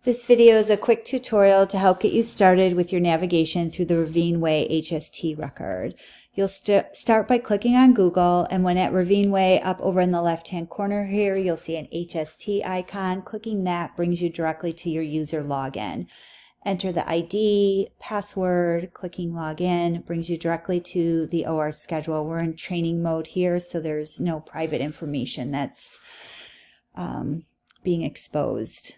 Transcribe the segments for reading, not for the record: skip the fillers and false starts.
This video is a quick tutorial to help get you started with your navigation through the Ravine Way HST record. You'll start by clicking on Google, and when at Ravine Way, up over in the left-hand corner here, you'll see an HST icon. Clicking that brings you directly to your user login. Enter the ID, password, clicking login brings you directly to the OR schedule. We're in training mode here, so there's no private information that's being exposed.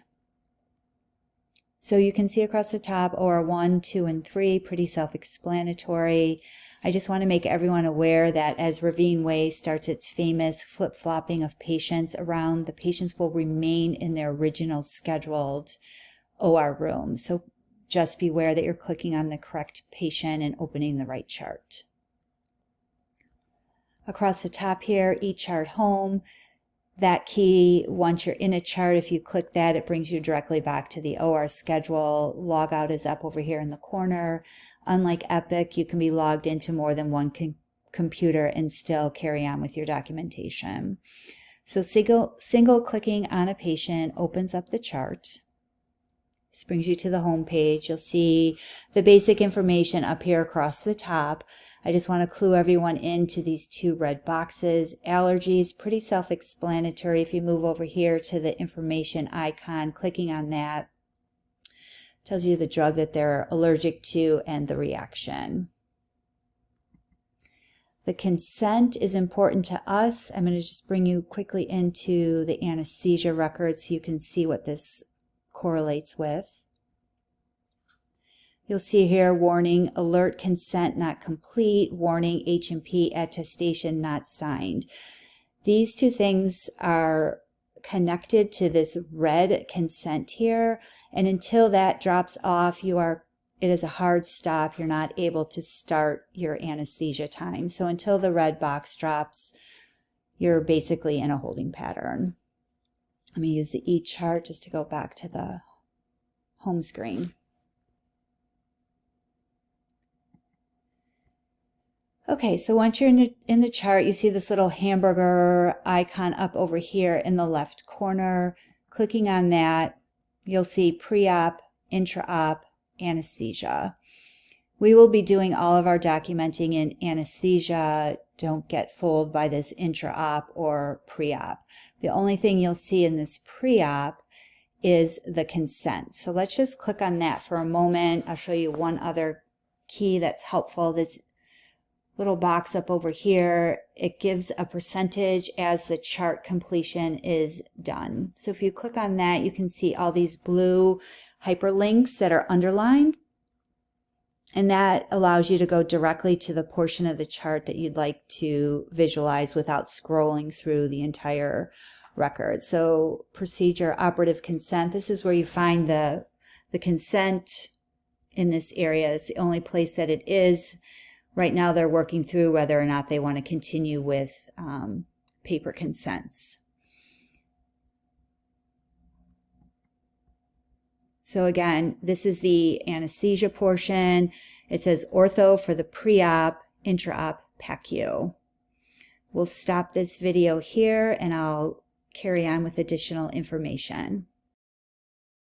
So you can see across the top OR 1, 2, and 3, pretty self-explanatory. I just want to make everyone aware that as Ravine Way starts its famous flip-flopping of patients around, the patients will remain in their original scheduled OR room. So just beware that you're clicking on the correct patient and opening the right chart. Across the top here, eChart Home. That key, once you're in a chart, if you click that, it brings you directly back to the OR schedule. Logout is up over here in the corner. Unlike Epic, you can be logged into more than one computer and still carry on with your documentation. So single clicking on a patient opens up the chart. This brings you to the home page. You'll see the basic information up here across the top. I just want to clue everyone into these two red boxes. Allergies, pretty self-explanatory. If you move over here to the information icon, clicking on that tells you the drug that they're allergic to and the reaction. The consent is important to us. I'm going to just bring you quickly into the anesthesia record so you can see what this correlates with. You'll see here, warning, alert consent not complete, warning, H&P attestation not signed. These two things are connected to this red consent here, and until that drops off, it is a hard stop. You're not able to start your anesthesia time. So until the red box drops, you're basically in a holding pattern. Let me use the eChart just to go back to the home screen. Okay, so once you're in the chart, you see this little hamburger icon up over here in the left corner. Clicking on that, you'll see pre-op, intra-op, anesthesia. We will be doing all of our documenting in anesthesia. Don't get fooled by this intra-op or pre-op. The only thing you'll see in this pre-op is the consent. So let's just click on that for a moment. I'll show you one other key that's helpful. This little box up over here, it gives a percentage as the chart completion is done. So if you click on that, you can see all these blue hyperlinks that are underlined. And that allows you to go directly to the portion of the chart that you'd like to visualize without scrolling through the entire record. So procedure, operative consent, this is where you find the consent in this area. It's the only place that it is. Right now they're working through whether or not they want to continue with paper consents. So again, this is the anesthesia portion. It says ortho for the pre-op, intra-op, PACU. We'll stop this video here and I'll carry on with additional information.